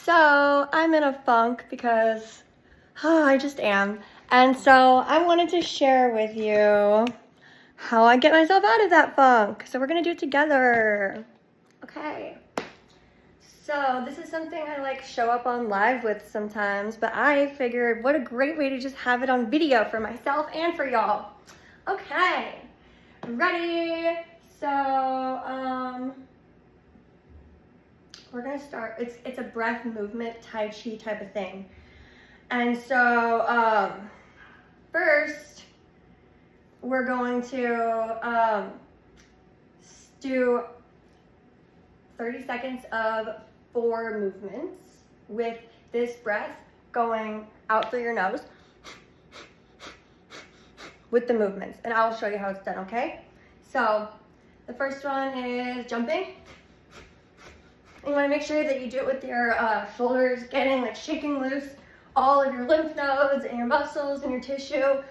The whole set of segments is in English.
So I'm in a funk because I just am. And so I wanted to share with you how I get myself out of that funk. So we're gonna do it together. Okay. So this is something I like show up on live with sometimes, but I figured what a great way to just have it on video for myself and for y'all. Okay, ready? So, we're gonna start, it's a breath movement, Tai Chi type of thing. And so, first, we're going to do 30 seconds of 4 movements with this breath going out through your nose with the movements. And I'll show you how it's done, okay? So, the first one is jumping. You want to make sure that you do it with your shoulders getting like shaking loose all of your lymph nodes and your muscles and your tissue.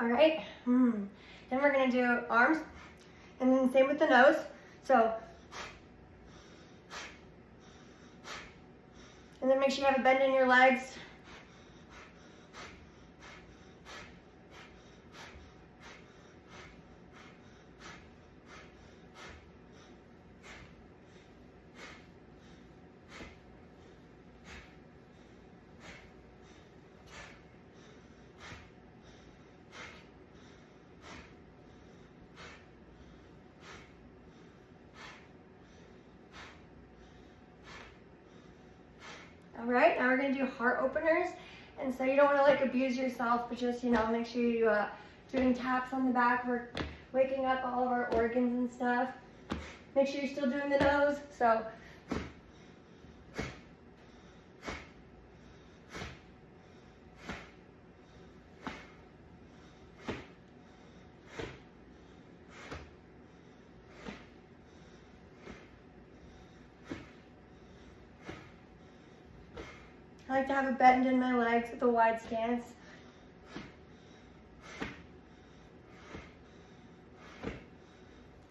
All right, then we're gonna do arms, and then same with the nose. So, and then make sure you have a bend in your legs. All right, now we're gonna do heart openers. And so you don't wanna like abuse yourself, but just, make sure you doing taps on the back. We're waking up all of our organs and stuff. Make sure you're still doing the nose. So, I like to have a bend in my legs with a wide stance.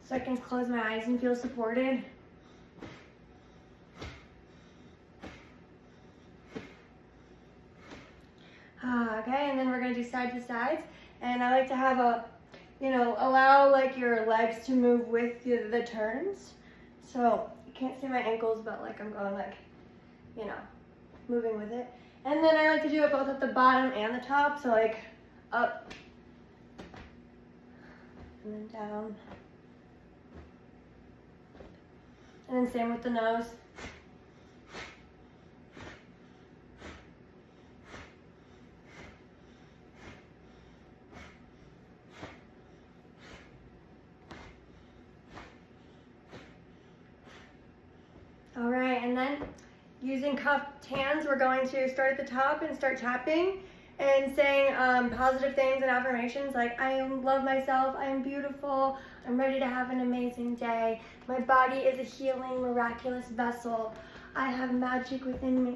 So I can close my eyes and feel supported. Okay, and then we're gonna do side to sides. And I like to have allow like your legs to move with the turns. So you can't see my ankles, but like I'm going like, moving with it. And then I like to do it both at the bottom and the top. So like up and then down. And then same with the nose. All right, and then using cupped hands, we're going to start at the top and start tapping and saying positive things and affirmations like, I love myself, I am beautiful, I'm ready to have an amazing day. My body is a healing, miraculous vessel. I have magic within me.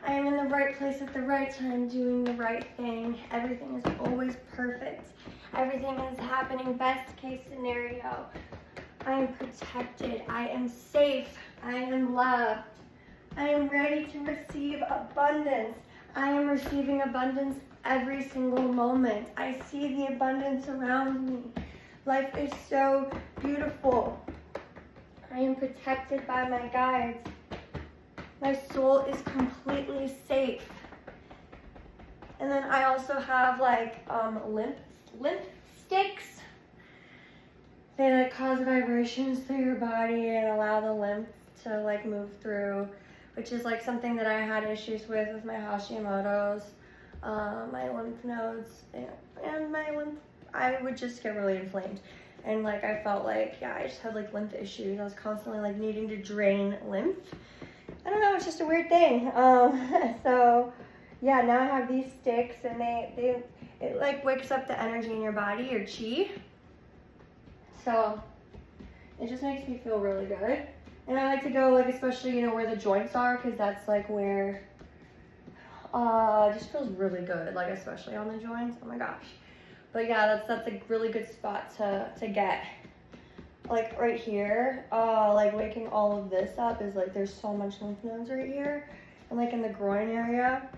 I am in the right place at the right time doing the right thing. Everything is always perfect. Everything is happening best case scenario. I am protected. I am safe. I am loved. I am ready to receive abundance. I am receiving abundance every single moment. I see the abundance around me. Life is so beautiful. I am protected by my guides. My soul is completely safe. And then I also have like lymph sticks. They like cause vibrations through your body and allow the lymph to like move through, which is like something that I had issues with my Hashimoto's, my lymph nodes, and my lymph. I would just get really inflamed. And like I felt like, I just had like lymph issues. I was constantly like needing to drain lymph. I don't know, it's just a weird thing. So yeah, now I have these sticks, and it like wakes up the energy in your body, your chi. So it just makes me feel really good. And I like to go like, especially, you know, where the joints are, because that's like where it just feels really good, like especially on the joints. Oh my gosh. But yeah, that's a really good spot to get. Like right here, like waking all of this up is like, there's so much lymph nodes right here, and like in the groin area,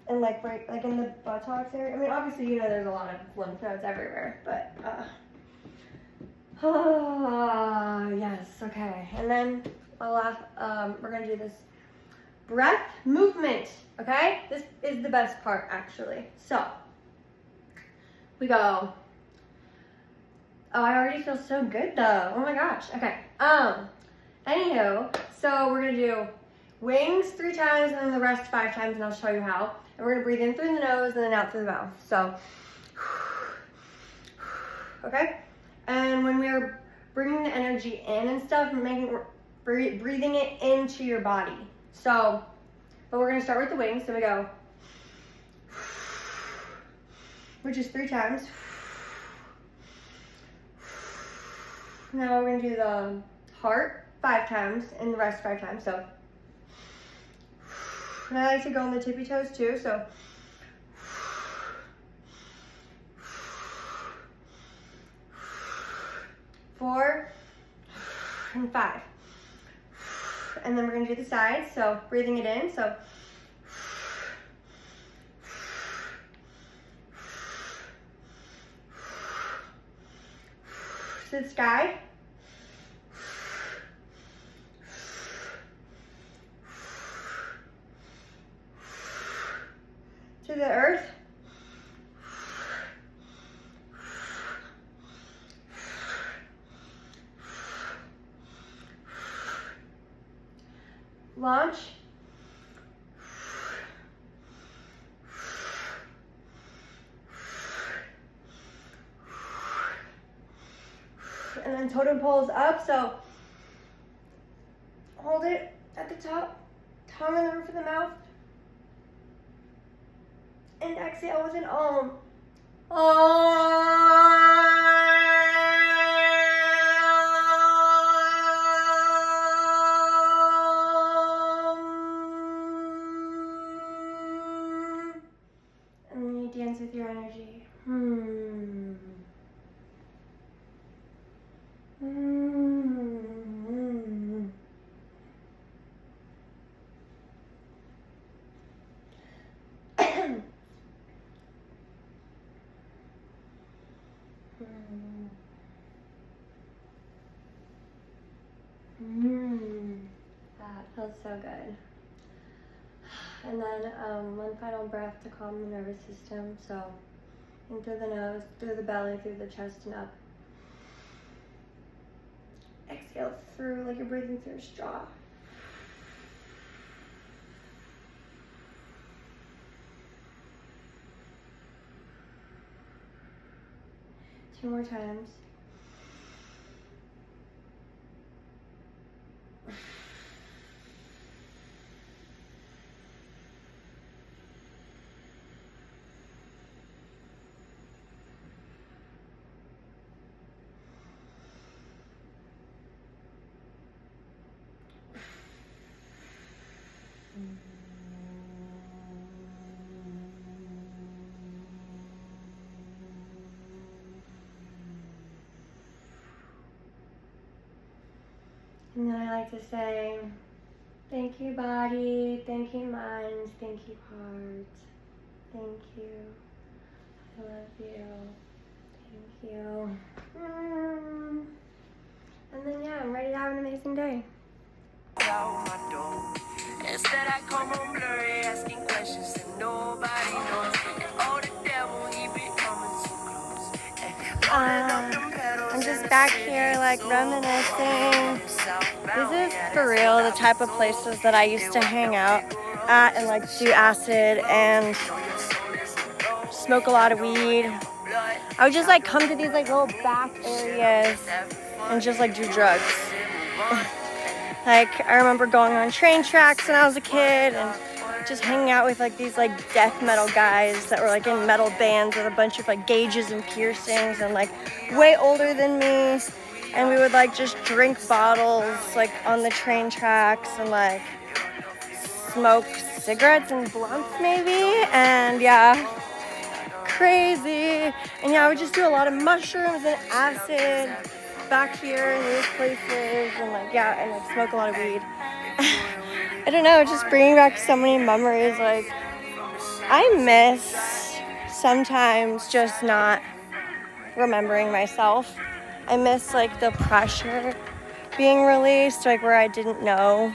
and like right, like in the buttocks area. I mean, obviously, you know, there's a lot of lymph nodes everywhere, but yes, okay. And then we're gonna do this breath movement, okay? This is the best part, actually. So we go. Oh, I already feel so good though. Oh my gosh. Okay. Anywho, so we're gonna do wings 3 times and then the rest 5 times, and I'll show you how. And we're gonna breathe in through the nose and then out through the mouth. So, okay. And when we're bringing the energy in and stuff, breathing it into your body. So, but we're gonna start with the wings. So we go, which is 3 times. Now we're gonna do the heart 5 times and the rest 5 times. So, and I like to go on the tippy toes too. So, 4 and 5. And then we're gonna do the sides. So breathing it in. So, to the sky. To the earth. Launch. And then totem poles up, so hold it at the top, tongue on the roof of the mouth, and exhale with an om. And then you dance with your energy. That feels so good. And then one final breath to calm the nervous system. So in through the nose, through the belly, through the chest and up. Exhale through like you're breathing through a straw. Two more times. And then I like to say, thank you body, thank you mind, thank you heart, thank you, I love you, thank you. And then yeah, I'm ready to have an amazing day. Instead I come home blurry, asking questions that nobody knows. And oh, the devil, he be coming too close. I'm just back here like reminiscing. This is for real the type of places that I used to hang out at and like do acid and smoke a lot of weed. I would just like come to these like little back areas and just like do drugs. Like I remember going on train tracks when I was a kid and just hanging out with like these like death metal guys that were like in metal bands with a bunch of like gauges and piercings and like way older than me. And we would like just drink bottles like on the train tracks and like smoke cigarettes and blunts maybe. And yeah, crazy. And yeah, I would just do a lot of mushrooms and acid back here in these places and like, yeah, and like smoke a lot of weed. I don't know, just bringing back so many memories. Like, I miss sometimes just not remembering myself. I miss like the pressure being released, like where I didn't know,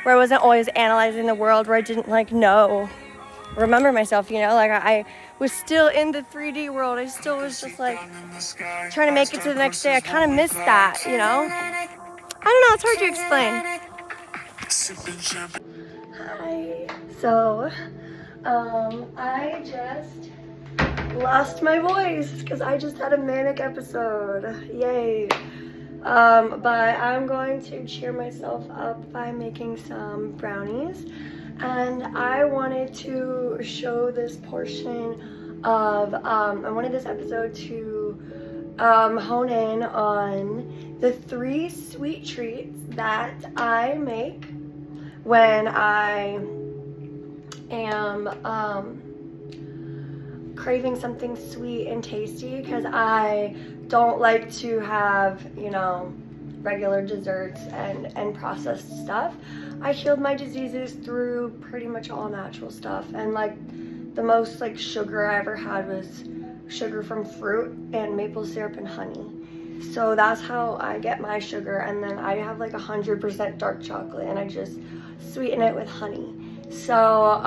where I wasn't always analyzing the world, where I didn't like remember myself, you know, like I was still in the 3D world. I still was just like trying to make it to the next day. I kind of missed that, you know. I don't know, it's hard to explain. Hi. So, I just lost my voice because I just had a manic episode. Yay. But I'm going to cheer myself up by making some brownies. And I wanted to show this portion of, I wanted this episode to hone in on the 3 sweet treats that I make when I am craving something sweet and tasty, because I don't like to have, you know, regular desserts and processed stuff. I healed my diseases through pretty much all natural stuff, and like the most like sugar I ever had was sugar from fruit and maple syrup and honey. So that's how I get my sugar, and then I have like 100% dark chocolate and I just sweeten it with honey. So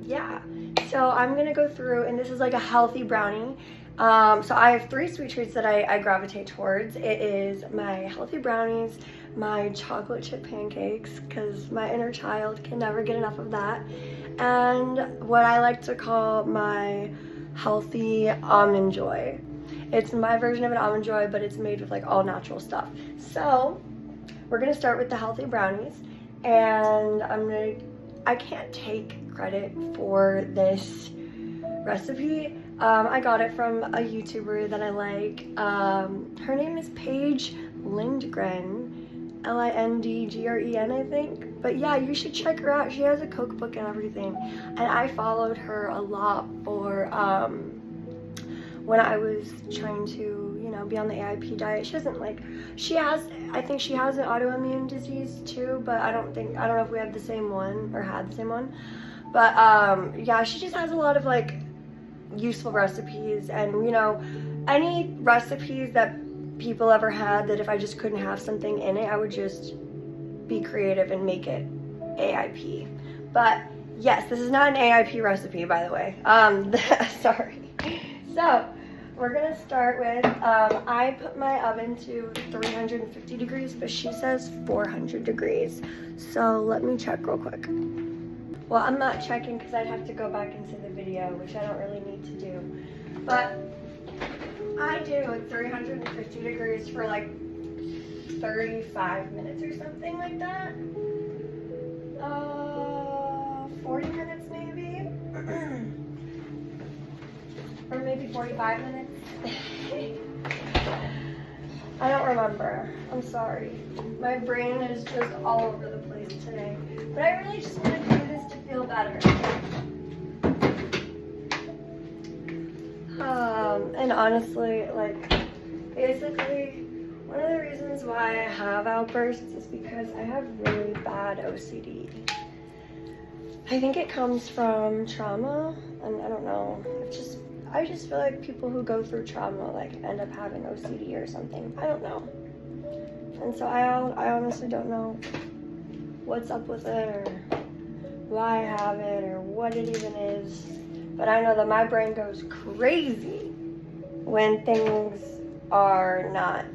yeah, so I'm gonna go through, and this is like a healthy brownie. So I have 3 sweet treats that I gravitate towards. It is my healthy brownies, my chocolate chip pancakes, because my inner child can never get enough of that, and what I like to call my healthy almond joy. It's my version of an almond joy, but it's made with like all natural stuff. So we're gonna start with the healthy brownies, and I can't take credit for this recipe. I got it from a YouTuber that I like. Her name is Paige Lindgren, Lindgren, I think. But yeah, you should check her out. She has a cookbook and everything. And I followed her a lot for when I was trying to, you know, be on the AIP diet. She doesn't like, I think she has an autoimmune disease too, but I don't know if we have the same one or had the same one. But yeah, she just has a lot of like useful recipes, and you know, any recipes that people ever had that if I just couldn't have something in it, I would just be creative and make it AIP. But yes, this is not an AIP recipe, by the way. Sorry. So we're gonna start with, I put my oven to 350 degrees, but she says 400 degrees. So let me check real quick. Well, I'm not checking because I'd have to go back into the video, which I don't really need to do. But I do 350 degrees for like 35 minutes or something like that. 40 minutes maybe. Or maybe 45 minutes. I don't remember. I'm sorry. My brain is just all over the place today. But I really just want to do this to feel better. And honestly, like, basically, one of the reasons why I have outbursts is because I have really bad OCD. I think it comes from trauma, and I don't know. I just feel like people who go through trauma like end up having OCD or something. I don't know. And so I honestly don't know what's up with it or why I have it or what it even is. But I know that my brain goes crazy when things are not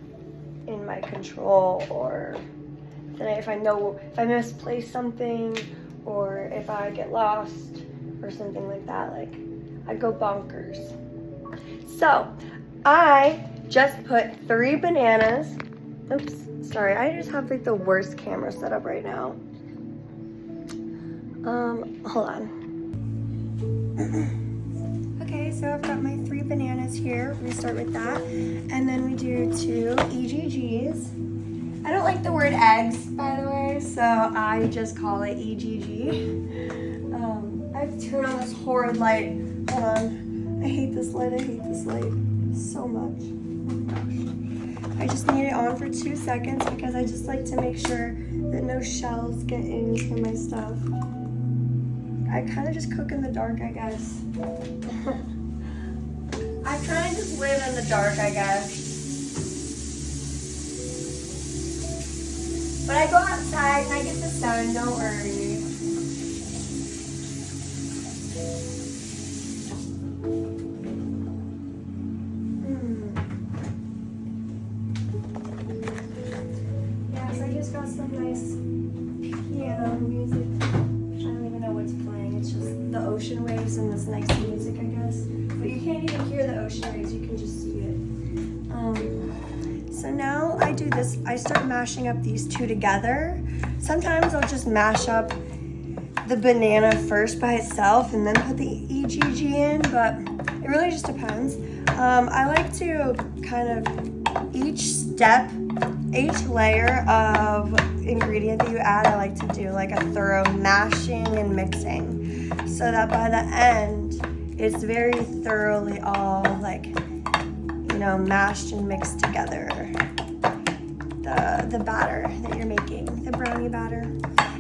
in my control, or that if I misplace something, or if I get lost or something like that, like I go bonkers. So I just put 3 bananas. Oops, sorry, I just have like the worst camera setup right now. Hold on. Okay, so I've got my 3 bananas here. We start with that. And then we do 2 EGGs. I don't like the word eggs, by the way, so I just call it EGG. I have to turn on this horrid light. Hold on. I hate this light. I hate this light so much. Oh my gosh. I just need it on for 2 seconds because I just like to make sure that no shells get into my stuff. I kind of just cook in the dark, I guess. I kind of just live in the dark, I guess. But I go outside and I get the sun, don't worry. Yes, I just got some nice piano music. I don't even know what's playing. It's just the ocean waves and this nice music, I guess. But you can't even hear the ocean waves, you can just see it. So now I do this, I start mashing up these 2 together. Sometimes I'll just mash up the banana first by itself and then put the EGG in, but it really just depends. I like to kind of, each step, each layer of ingredient that you add, I like to do like a thorough mashing and mixing so that by the end, it's very thoroughly all like, you know, mashed and mixed together. The batter that you're making, the brownie batter.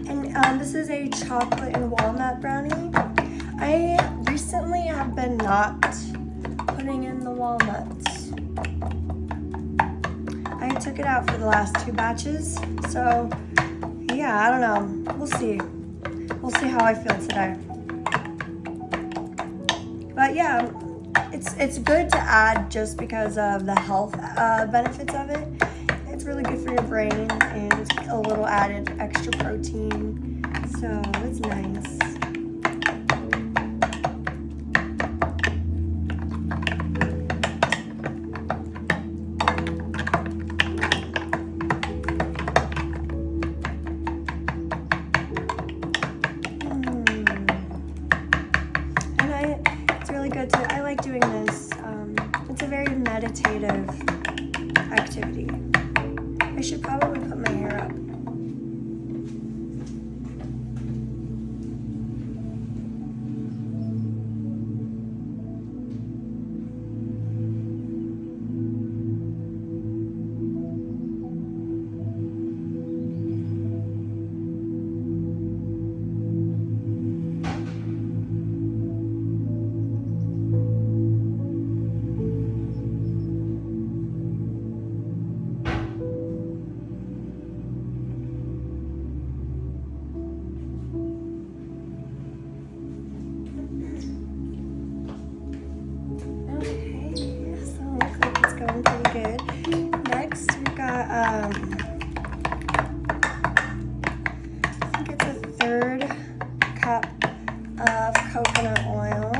And this is a chocolate and walnut brownie. I recently have been not putting in the walnuts. I took it out for the last 2 batches. So yeah, I don't know. We'll see. We'll see how I feel today. But yeah, it's good to add just because of the health benefits of it. It's really good for your brain and it's a little added extra protein. So it's nice. I like doing this. It's a very meditative activity. I should probably put my hair up. Coconut oil.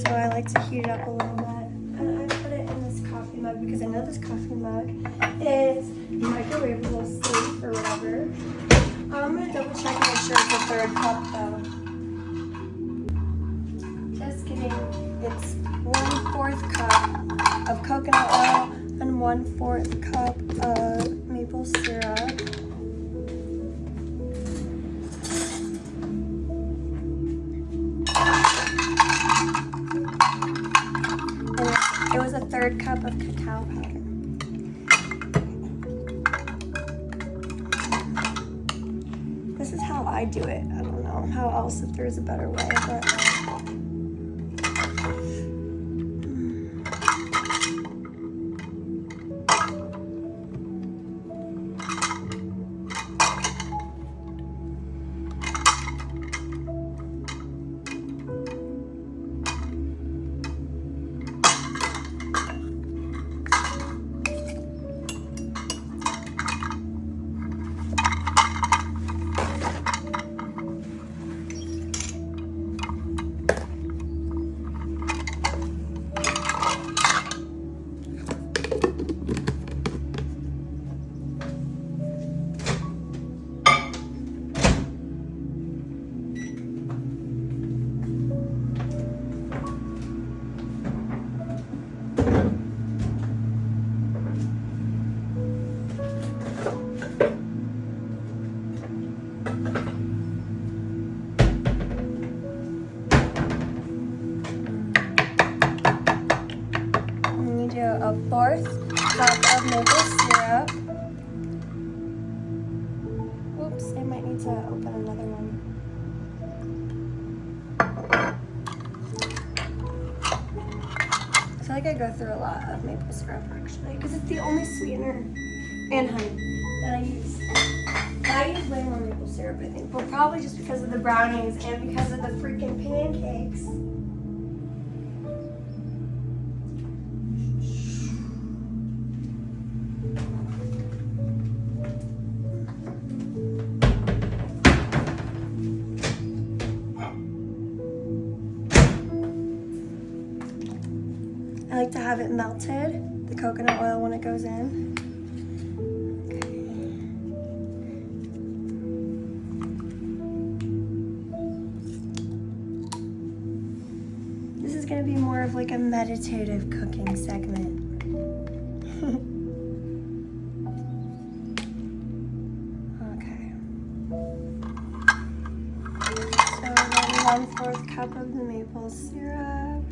So I like to heat it up a little bit. And I put it in this coffee mug because I know this coffee mug is microwavable, safe, or whatever. I'm going to double check and make sure it's a 3rd cup though. Just kidding. It's 1/4 cup of coconut oil and 1/4 cup of maple syrup. It was a 3rd cup of cacao powder. This is how I do it. I don't know how else, if there's a better way, but A fourth cup of maple syrup. Oops, I might need to open another one. I feel like I go through a lot of maple syrup actually, because it's the only sweetener and honey that I use. I use way more maple syrup, I think, but probably just because of the brownies and because of the freaking pancakes. I like to have it melted, the coconut oil when it goes in. Okay. This is gonna be more of like a meditative cooking segment. Okay. So then 1/4 cup of the maple syrup.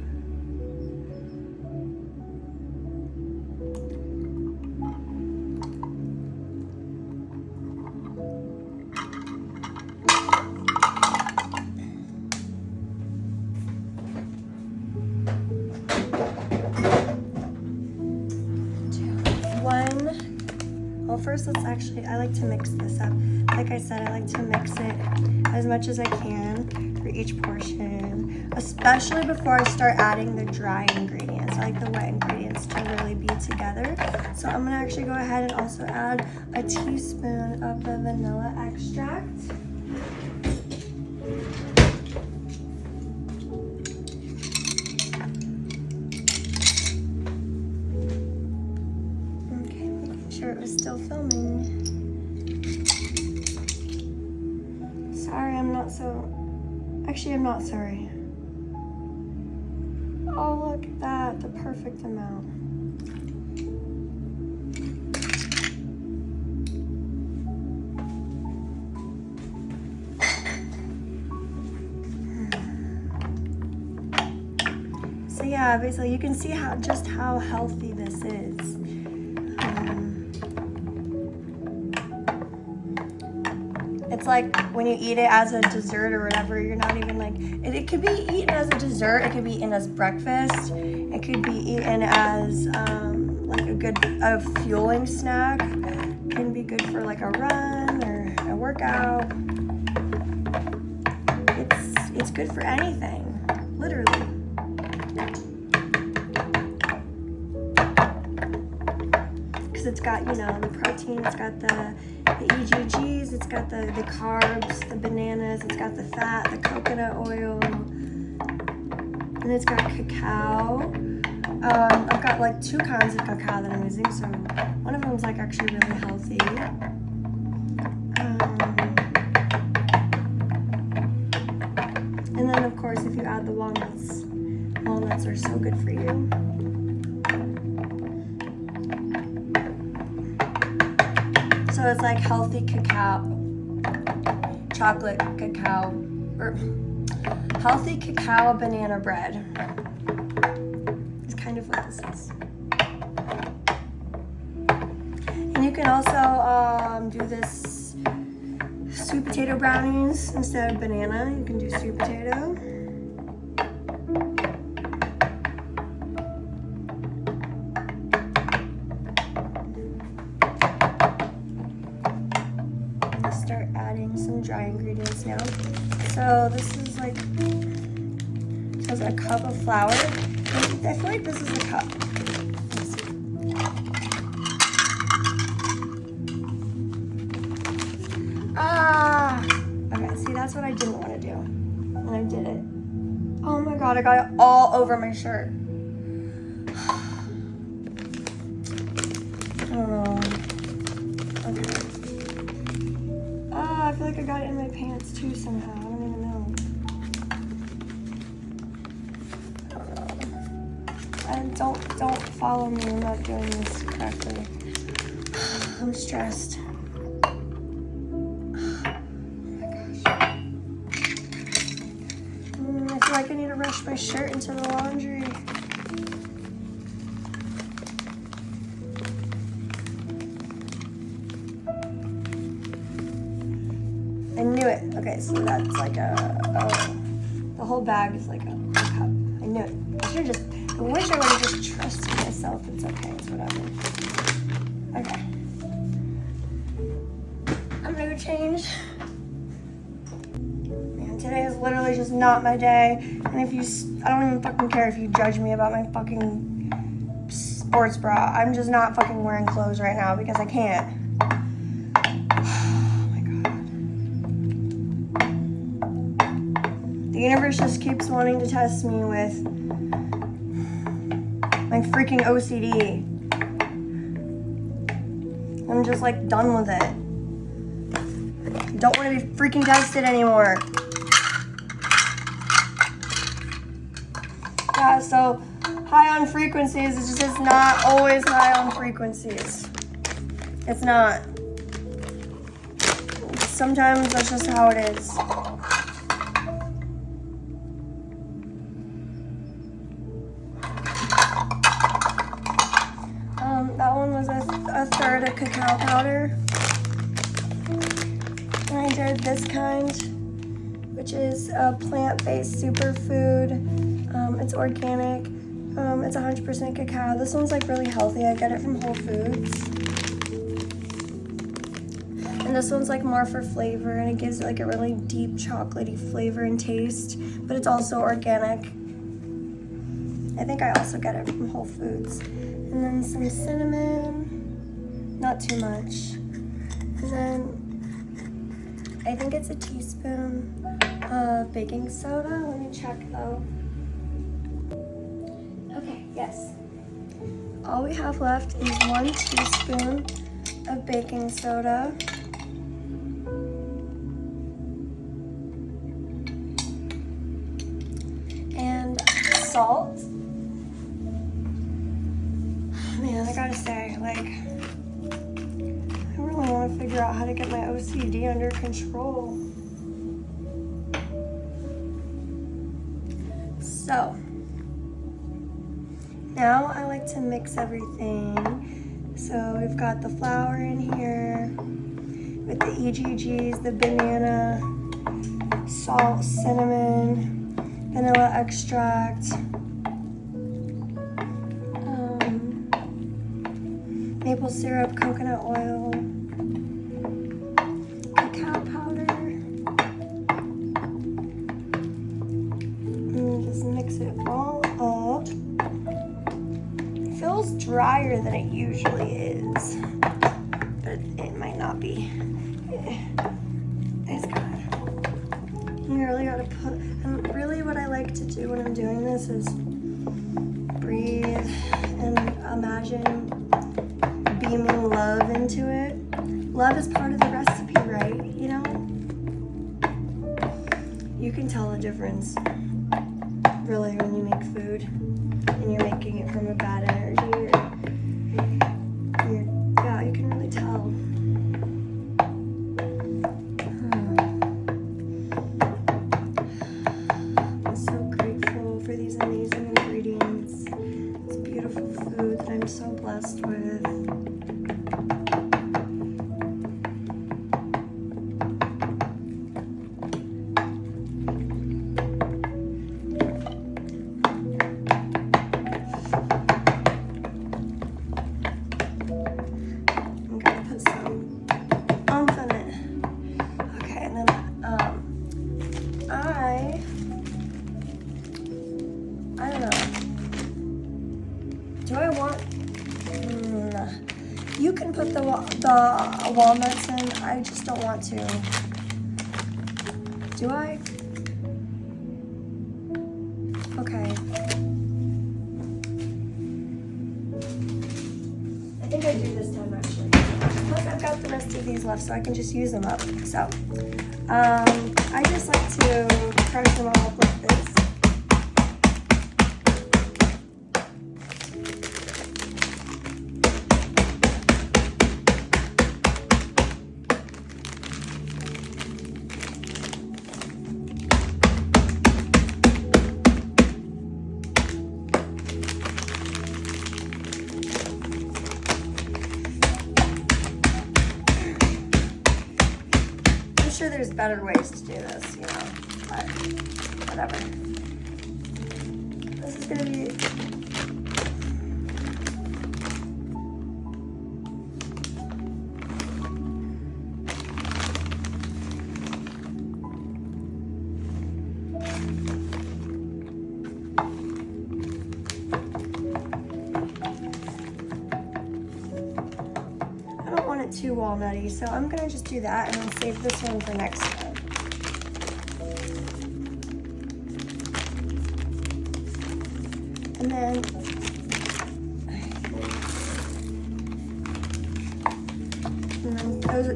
Well, first let's actually, I like to mix this up. Like I said, I like to mix it as much as I can for each portion, especially before I start adding the dry ingredients. I like the wet ingredients to really be together. So I'm gonna actually go ahead and also add a teaspoon of the vanilla extract. It was still filming. Sorry, I'm not sorry. Oh, look at that, the perfect amount. So yeah, basically you can see just how healthy this is. It's like when you eat it as a dessert or whatever, you're not even like, it could be eaten as a dessert, it could be eaten as breakfast, it could be eaten as like a fueling snack, it can be good for like a run or a workout. It's good for anything, literally. Because it's got, you know, the protein, it's got the EGGs, it's got the carbs, the bananas, it's got the fat, the coconut oil, and it's got cacao. I've got like 2 kinds of cacao that I'm using, so one of them is like actually really healthy. And then of course if you add the walnuts, walnuts are so good for you. So it's like healthy cacao, chocolate cacao, or healthy cacao banana bread. It's kind of what this is. And you can also do this sweet potato brownies instead of banana. You can do sweet potato. Start adding some dry ingredients now. So this is like, so it's a cup of flour. I feel like this is a cup. Okay, see, that's what I didn't want to do. And I did it. Oh my god, I got it all over my shirt. I don't know. Okay. I feel like I got it in my pants too somehow. I don't even know. And don't follow me. I'm not doing this correctly. I'm stressed. Oh my gosh. I feel like I need to rush my shirt into the laundry. I knew it. Okay, so that's like the whole bag is like a cup. I knew it. I wish I would have just trusted myself. It's okay, it's whatever. Okay. I'm gonna go change. Man, today is literally just not my day. And if I don't even fucking care if you judge me about my fucking sports bra. I'm just not fucking wearing clothes right now because I can't. The universe just keeps wanting to test me with my freaking OCD. I'm just like done with it. Don't want to be freaking tested anymore. Yeah, so high on frequencies is just not always high on frequencies. It's not. Sometimes that's just how it is. That one was a third of cacao powder. And I did this kind, which is a plant-based superfood. It's organic. It's 100% cacao. This one's like really healthy. I get it from Whole Foods. And this one's like more for flavor, and it gives like a really deep chocolatey flavor and taste, but it's also organic. I think I also get it from Whole Foods. And then some cinnamon, not too much. And then I think it's a teaspoon of baking soda. Let me check though. Okay, yes. All we have left is 1 teaspoon of baking soda. And salt. Man, I gotta say, like, I really want to figure out how to get my OCD under control. So, now I like to mix everything. So we've got the flour in here with the EGGs, the banana, salt, cinnamon, vanilla extract, maple syrup, coconut oil, cacao powder, and just mix it all up. It feels drier than it usually is, but it might not be. It's good. You really gotta put, and really what I like to do when I'm doing this is breathe and imagine beaming love into it. Love is part of the recipe, right? You know? You can tell the difference, really, when you make food and you're making it from a bad energy. Yeah, you can really tell. I'm so grateful for these amazing ingredients. This beautiful food that I'm so blessed with. I don't know. Do I want? You can put the walnuts in. I just don't want to. Do I? Okay. I think I do this time actually. Plus I've got the rest of these left, so I can just use them up. So, I just like to crush them all up like this. there's better ways to do this, you know, but whatever. This is gonna be too walnutty, so I'm gonna just do that and then save this one for next time. And then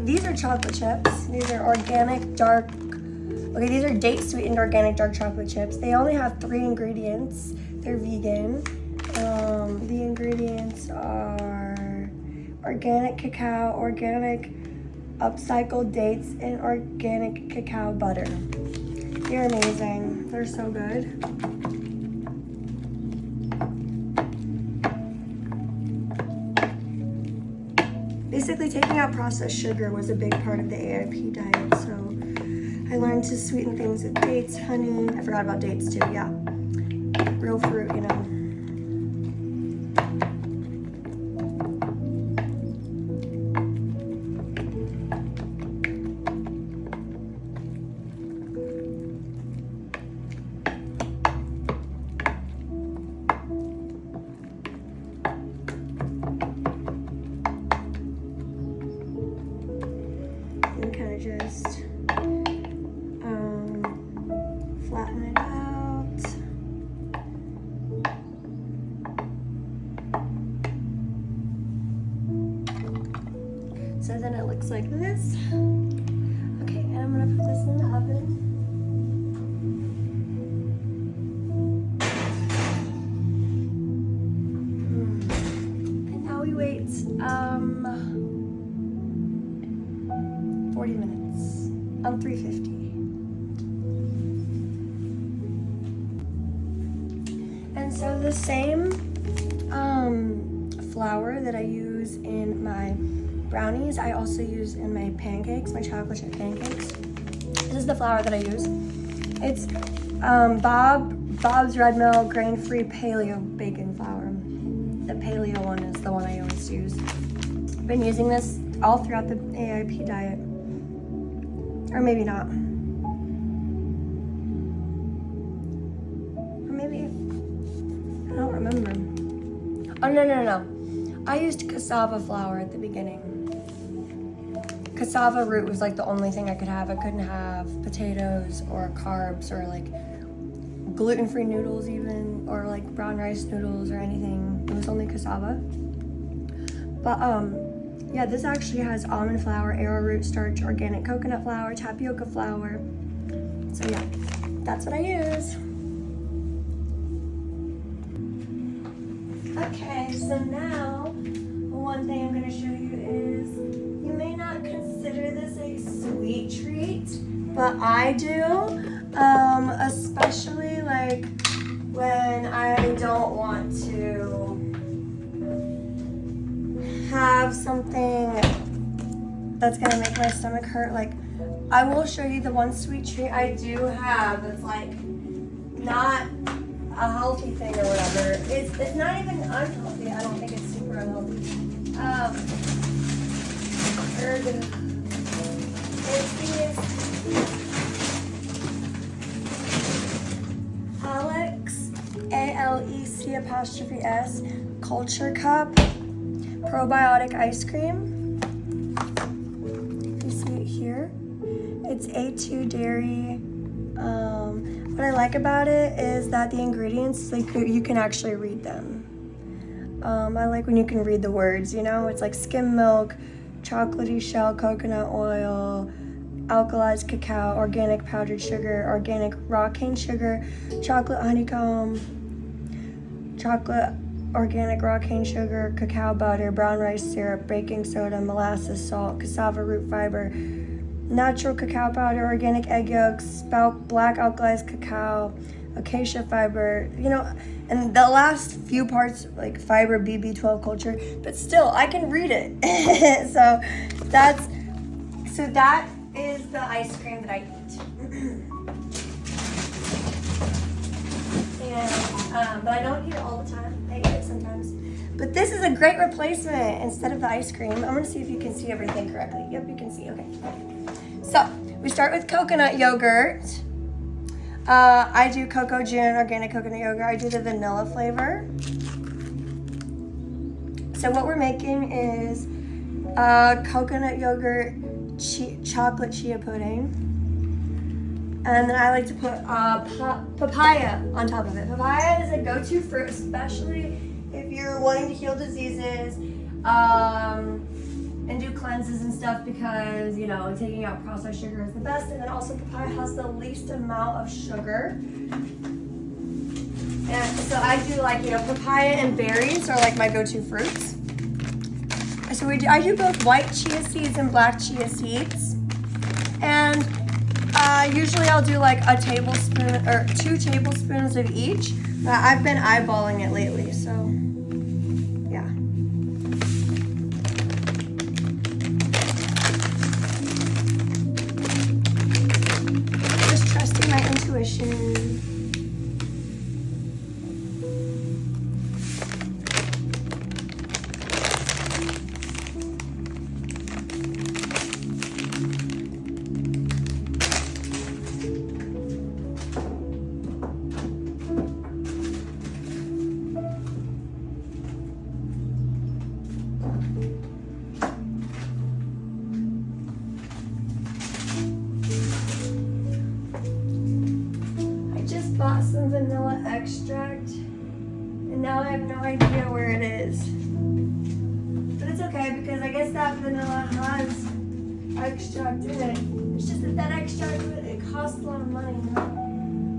these are chocolate chips. These are organic dark, okay, these are date sweetened organic dark chocolate chips. They only have 3 ingredients. They're vegan. The ingredients are organic cacao, organic upcycled dates, and organic cacao butter. They're amazing. They're so good. Basically, taking out processed sugar was a big part of the AIP diet, so I learned to sweeten things with dates, honey. I forgot about dates too, yeah. Real fruit, you know. Just flatten it out. So then it looks like this. Okay, and I'm gonna put this in the oven. And now we wait 40 minutes on 350. And so the same flour that I use in my brownies, I also use in my pancakes, my chocolate chip pancakes. This is the flour that I use. It's Bob's Red Mill grain-free paleo bacon flour. The paleo one is the one I always use. I've been using this all throughout the AIP diet. Or maybe not. Or maybe, I don't remember. Oh, no. I used cassava flour at the beginning. Cassava root was like the only thing I could have. I couldn't have potatoes or carbs or like gluten-free noodles even, or like brown rice noodles or anything. It was only cassava. But yeah, this actually has almond flour, arrowroot starch, organic coconut flour, tapioca flour. So yeah, that's what I use. Okay, so now one thing I'm gonna show you is, you may not consider this a sweet treat, but I do, especially like when I don't want to have something that's gonna make my stomach hurt. Like, I will show you the one sweet treat I do have that's like not a healthy thing or whatever. It's not even unhealthy. I don't think it's super unhealthy. It's these Alex, ALEC''S Culture Cup probiotic ice cream. You see it here. It's A2 dairy. What I like about it is that the ingredients, like, you can actually read them. I like when you can read the words, you know? It's like skim milk, chocolatey shell coconut oil, alkalized cacao, organic powdered sugar, organic raw cane sugar, chocolate honeycomb, chocolate organic raw cane sugar, cacao butter, brown rice syrup, baking soda, molasses, salt, cassava root fiber, natural cacao powder, organic egg yolks, black alkalized cacao, acacia fiber, you know, and the last few parts, like fiber, BB12 culture, but still, I can read it. So that is the ice cream that I eat. And, but I don't eat it all the time. I eat it sometimes. But this is a great replacement instead of the ice cream. I'm gonna see if you can see everything correctly. Yep, you can see, okay. So, we start with coconut yogurt. I do Coco June organic coconut yogurt. I do the vanilla flavor. So what we're making is coconut yogurt chocolate chia pudding. And then I like to put papaya on top of it. Papaya is a go-to fruit, especially if you're wanting to heal diseases and do cleanses and stuff, because, you know, taking out processed sugar is the best. And then also papaya has the least amount of sugar. And so I do like, you know, papaya and berries are like my go-to fruits. So I do both white chia seeds and black chia seeds. And usually I'll do like a tablespoon or 2 tablespoons of each. I've been eyeballing it lately, so yeah. Just trusting my intuition. Bought some vanilla extract and now I have no idea where it is, but it's okay because I guess that vanilla has extract in it. It's just that extract, it costs a lot of money, you know?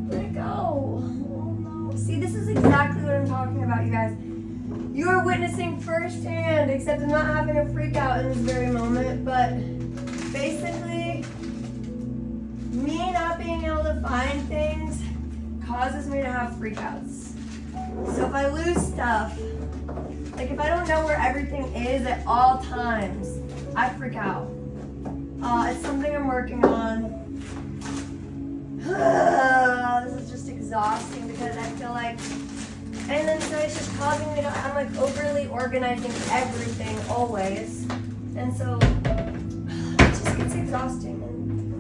Where'd it go? Oh no. See, this is exactly what I'm talking about, you guys. You are witnessing firsthand, except I'm not having a freak out in this very moment, but basically me not being able to find things causes me to have freakouts. So if I lose stuff, like if I don't know where everything is at all times, I freak out. It's something I'm working on. This is just exhausting because I feel like, and then so it's just causing me to, I'm like overly organizing everything always. And so it just gets exhausting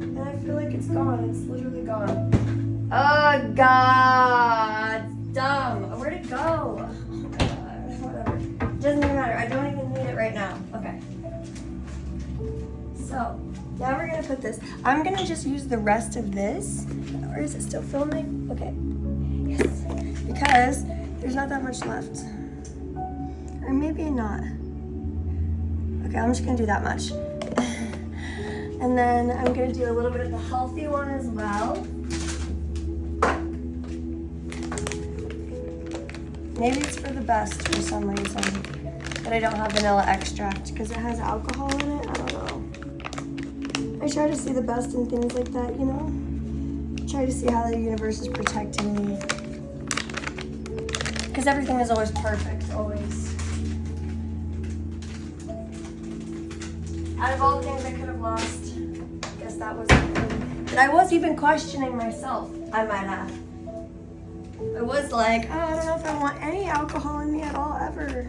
and I feel like it's gone, it's literally gone. Oh God, dumb. Where'd it go? Oh my God, whatever. It doesn't even matter. I don't even need it right now. Okay. So now we're gonna put this. I'm gonna just use the rest of this. Or is it still filming? Okay. Yes. Because there's not that much left. Or maybe not. Okay, I'm just gonna do that much. And then I'm gonna do a little bit of the healthy one as well. Maybe it's for the best for some reason that I don't have vanilla extract because it has alcohol in it. I don't know. I try to see the best in things like that, you know? I try to see how the universe is protecting me. Because everything is always perfect, always. Out of all the things I could have lost, I guess that was one. And I was even questioning myself, I might have. I was like, oh, I don't know if I want any alcohol in me at all, ever.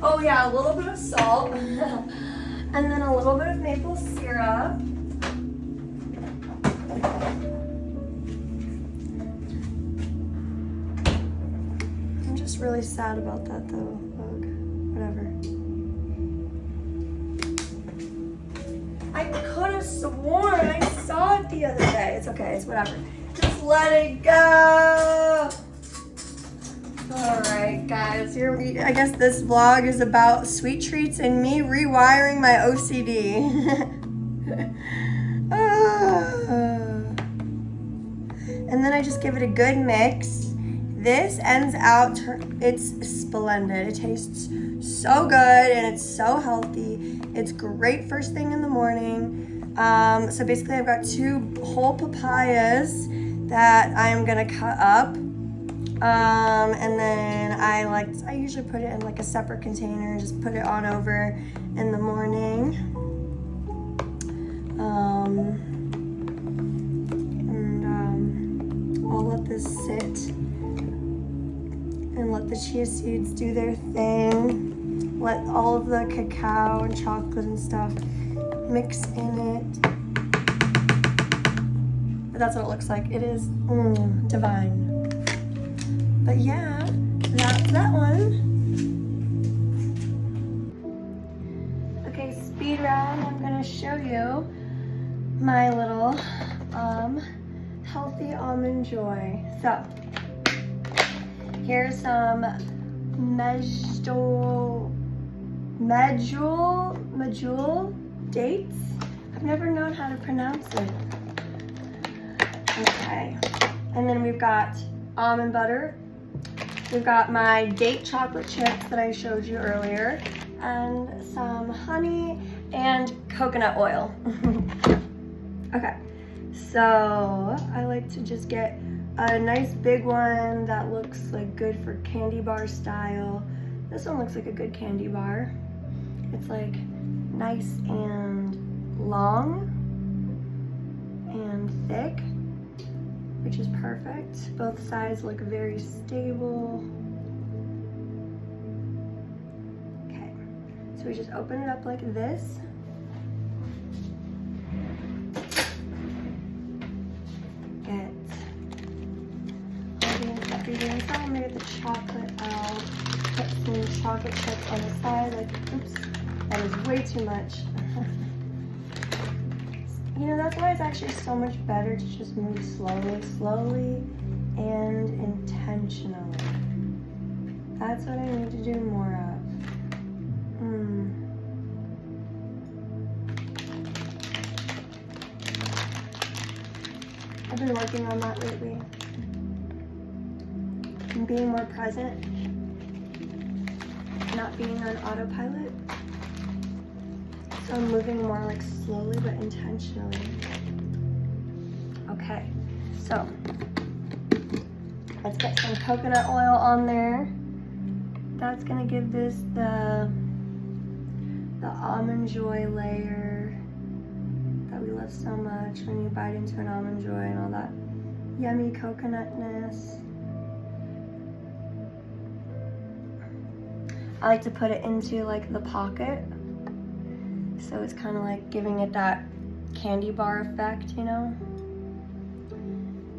Oh yeah, a little bit of salt. And then a little bit of maple syrup. I'm just really sad about that though. Ugh, whatever. I could have sworn I saw it the other day. It's okay, it's whatever. Just let it go. All right, guys. Here I guess this vlog is about sweet treats and me rewiring my OCD. And then I just give it a good mix. This ends out, it's splendid. It tastes so good and it's so healthy. It's great first thing in the morning. So basically I've got 2 whole papayas that I'm gonna cut up. And then I usually put it in like a separate container, just put it on over in the morning. I'll let this sit and let the chia seeds do their thing. Let all of the cacao and chocolate and stuff mix in it. But that's what it looks like. It is divine. But yeah, that's that one. Okay, speed round. I'm gonna show you my little healthy almond joy. So here's some medjool dates. I've never known how to pronounce it. Okay, and then we've got almond butter. We've got my date chocolate chips that I showed you earlier, and some honey and coconut oil. Okay, so I like to just get a nice big one that looks like good for candy bar style. This one looks like a good candy bar. It's like nice and long and thick, which is perfect. Both sides look very stable. Okay, so we just open it up like this. Get all the ingredients. I'm gonna get the chocolate out. Put some chocolate chips on the side. Like, oops, that is way too much. You know, that's why it's actually so much better to just move slowly and intentionally. That's what I need to do more of. I've been working on that lately. And being more present, not being on autopilot. So I'm moving more like slowly but intentionally. Okay, so let's get some coconut oil on there. That's gonna give this the almond joy layer that we love so much when you bite into an almond joy and all that yummy coconutness. I like to put it into like the pocket. So it's kind of like giving it that candy bar effect, you know?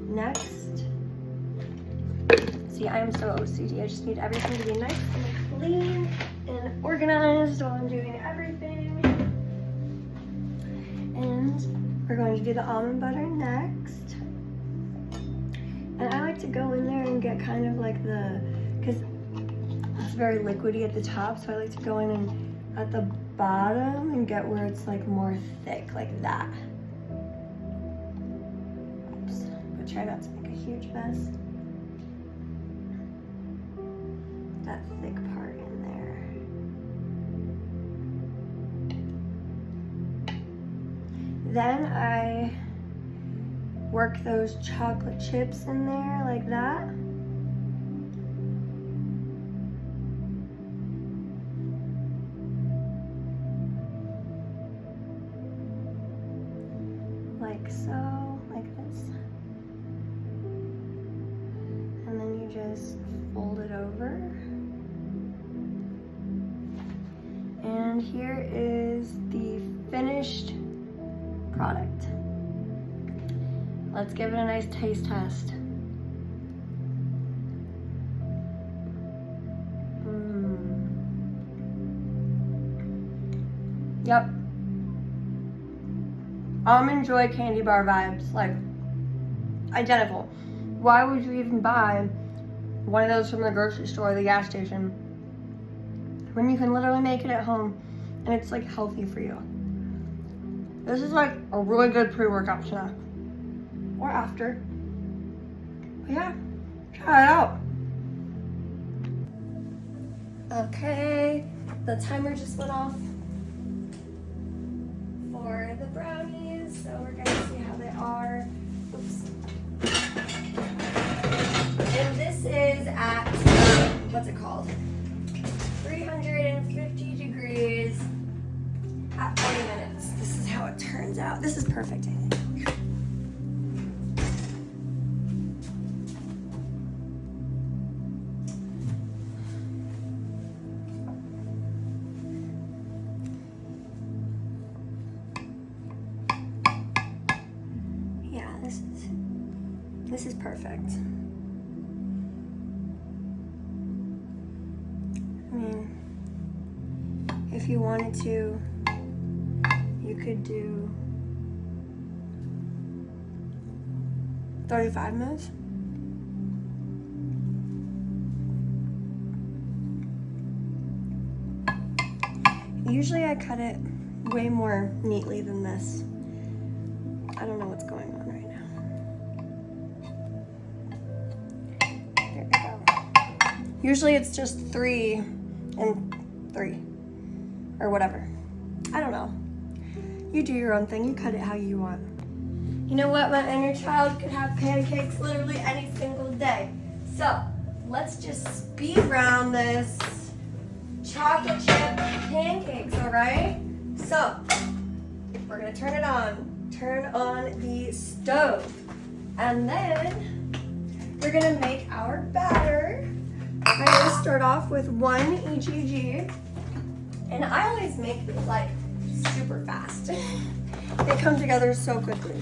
Next, see, I am so OCD. I just need everything to be nice and clean and organized while I'm doing everything. And we're going to do the almond butter next. And I like to go in there and get kind of like because it's very liquidy at the top, so I like to go in and at the bottom and get where it's like more thick, like that. Oops, but try not to make a huge mess. That thick part in there. Then I work those chocolate chips in there like that. Like so, like this. And then you just fold it over. And here is the finished product. Let's give it a nice taste test. Yep. Almond Joy candy bar vibes, like identical. Why would you even buy one of those from the grocery store or the gas station when you can literally make it at home and it's like healthy for you? This is like a really good pre-workout snack or after. But yeah, try it out. Okay, the timer just went off for the brownies, so we're gonna see how they are. Oops. And this is at, what's it called? 350 degrees at 40 minutes. This is how it turns out. out. This is perfect, I think. Yeah, this is perfect. I mean, if you wanted to, you could do 35 moves. Usually I cut it way more neatly than this. I don't know what's going on right now. There we go. Usually it's just 3 and 3 or whatever. I don't know. You do your own thing. You cut it how you want. You know what? My inner child could have pancakes literally any single day. So let's just speed round this chocolate chip pancakes, all right? So we're gonna turn it on. Turn on the stove. And then we're gonna make our batter. I'm gonna start off with 1 EGG. And I always make these like super fast. They come together so quickly.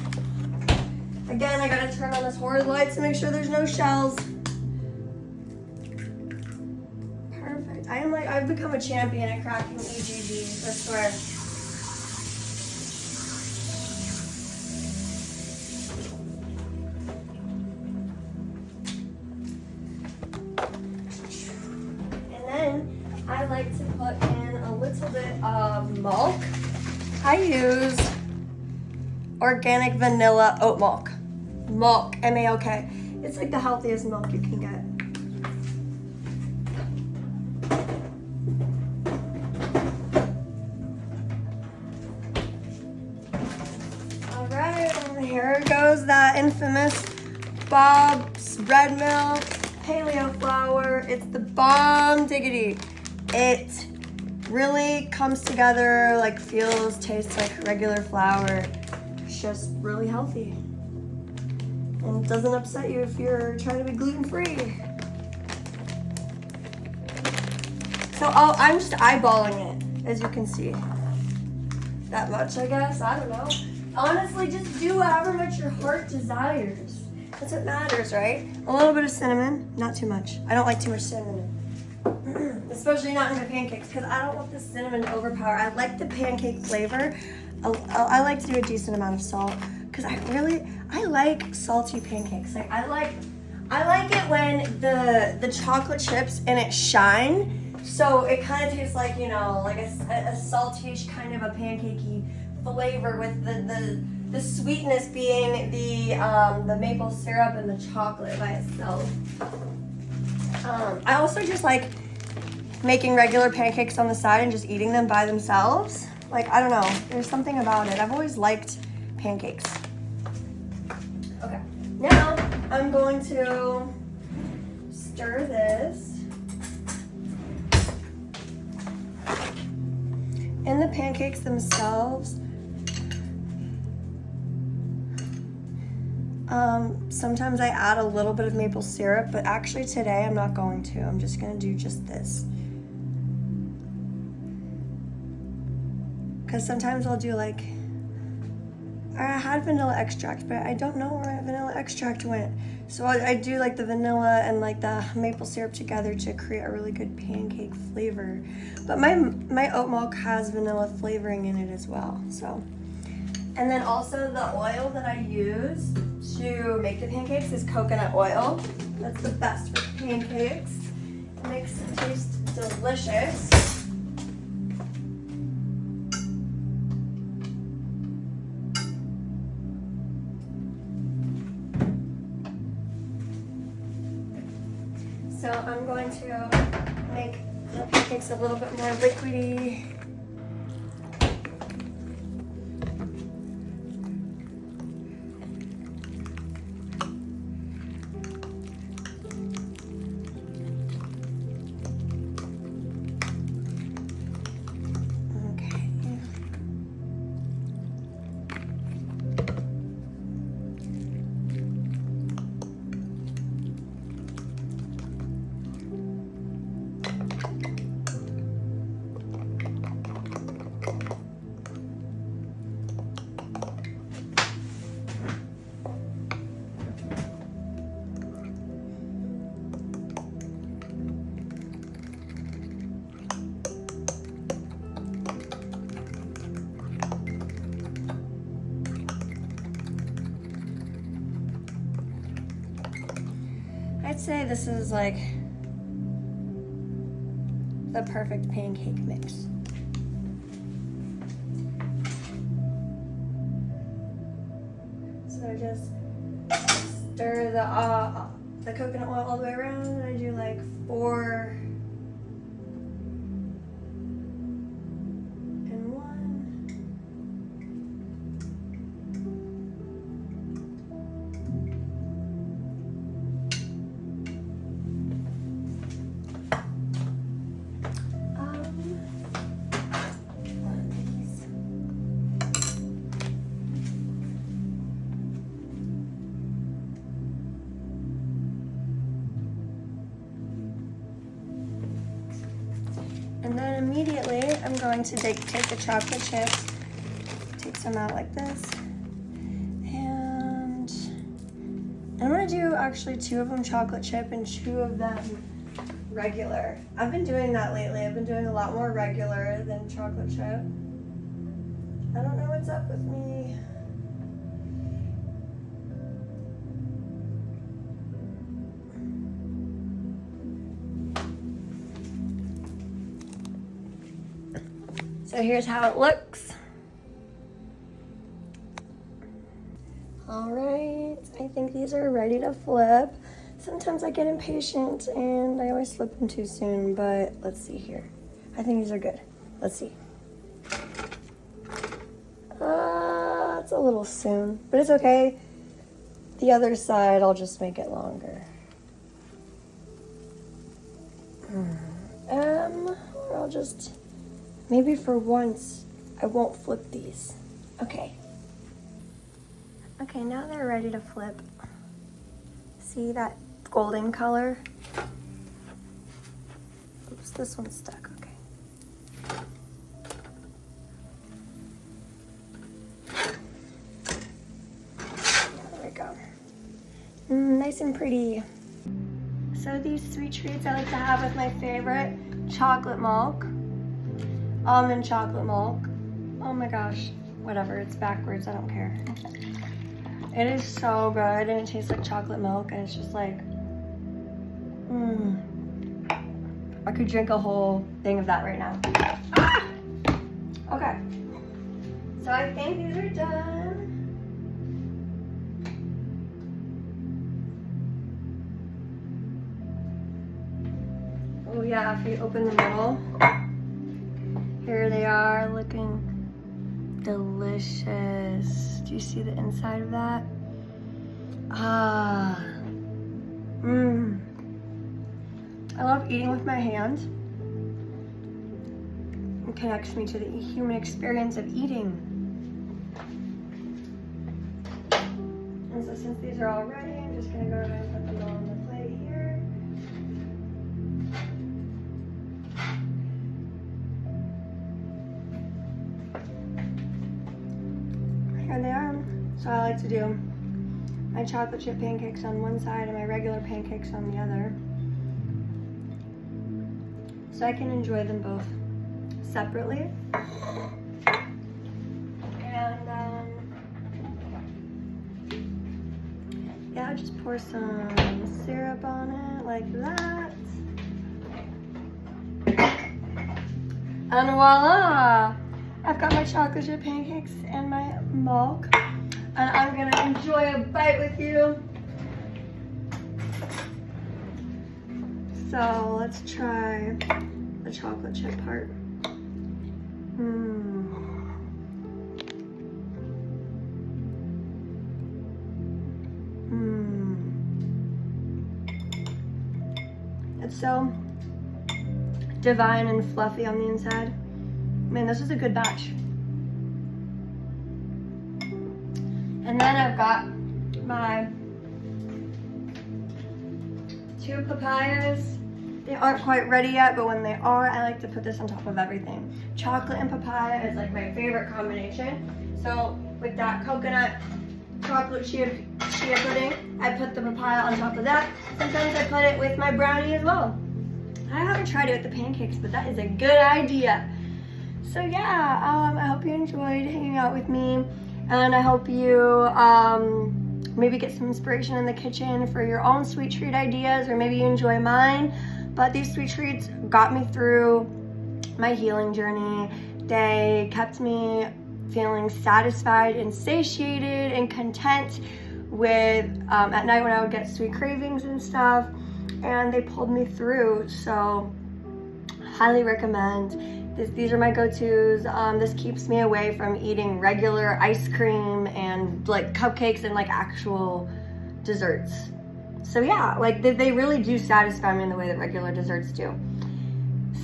Again, I gotta turn on this horrid light to make sure there's no shells. Perfect. I've become a champion at cracking EGGs, I swear. And then I like to put in a little bit of milk. I use organic vanilla oat milk. Milk, M-A-L-K. It's like the healthiest milk you can get. All right, and here goes that infamous Bob's Red Mill Paleo Flour. It's the bomb diggity. It really comes together, like feels, tastes like regular flour. It's just really healthy. And it doesn't upset you if you're trying to be gluten-free. So I'm just eyeballing it, as you can see. That much, I guess, I don't know. Honestly, just do however much your heart desires. That's what matters, right? A little bit of cinnamon, not too much. I don't like too much cinnamon. Especially not in my pancakes, because I don't want the cinnamon to overpower. I like the pancake flavor. I like to do a decent amount of salt, because I like salty pancakes. Like I like it when the chocolate chips and it shine, so it kind of tastes like, you know, like a saltish kind of a pancakey flavor with the sweetness being the maple syrup and the chocolate by itself. I also just like making regular pancakes on the side and just eating them by themselves. Like, I don't know, there's something about it. I've always liked pancakes. Okay, now I'm going to stir this. In the pancakes themselves, sometimes I add a little bit of maple syrup, but actually today I'm not going to. I'm just gonna do just this. Because sometimes I'll do like, I had vanilla extract, but I don't know where my vanilla extract went. So I do like the vanilla and like the maple syrup together to create a really good pancake flavor. But my oat milk has vanilla flavoring in it as well, so. And then also the oil that I use to make the pancakes is coconut oil. That's the best for pancakes. It makes it taste delicious. So I'm going to make the pancakes a little bit more liquidy. I'd say this is like the perfect pancake mix. So I just stir the coconut oil all the way around, and I do like 4 in 1. One of these. And then immediately I'm going to take the chocolate chips, take some out like this, and I'm gonna do actually 2 of them chocolate chip and 2 of them regular. I've been doing that lately. I've been doing a lot more regular than chocolate chip. I don't know what's up with me. So here's how it looks. All right, I think these are ready to flip. Sometimes I get impatient and I always flip them too soon, but let's see here. I think these are good. Let's see. It's a little soon, but it's okay. The other side, I'll just make it longer. Or I'll just, maybe for once, I won't flip these. Okay. Okay, now they're ready to flip. See that golden color? Oops, this one's stuck, okay. There we go. Nice and pretty. So these sweet treats I like to have with my favorite chocolate milk. Almond chocolate milk. Oh my gosh, whatever, it's backwards, I don't care. It is so good and it tastes like chocolate milk and it's just like, I could drink a whole thing of that right now. Ah! Okay, so I think these are done. Oh yeah, if you open the middle, here they are looking delicious. Do you see the inside of that? I love eating with my hands. It connects me to the human experience of eating. And so since these are all ready, I'm just gonna go ahead and put them all on the plate here. Here they are. So I like to do my chocolate chip pancakes on one side and my regular pancakes on the other. So I can enjoy them both separately. And yeah, just pour some syrup on it like that. And voila! I've got my chocolate chip pancakes and my milk. And I'm gonna enjoy a bite with you. So let's try the chocolate chip part. It's so divine and fluffy on the inside. Man, this is a good batch. And then I've got my 2 papayas. They aren't quite ready yet, but when they are, I like to put this on top of everything. Chocolate and papaya is like my favorite combination. So with that coconut chocolate chia pudding, I put the papaya on top of that. Sometimes I put it with my brownie as well. I haven't tried it with the pancakes, but that is a good idea. So yeah, I hope you enjoyed hanging out with me. And I hope you maybe get some inspiration in the kitchen for your own sweet treat ideas, or maybe you enjoy mine. But these sweet treats got me through my healing journey. They kept me feeling satisfied and satiated and content with at night when I would get sweet cravings and stuff, and they pulled me through. So highly recommend. These are my go-tos. This keeps me away from eating regular ice cream and like cupcakes and like actual desserts. So yeah, like they really do satisfy me in the way that regular desserts do.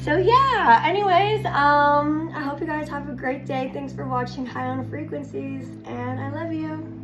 So yeah, anyways, I hope you guys have a great day. Thanks for watching High on Frequencies, and I love you.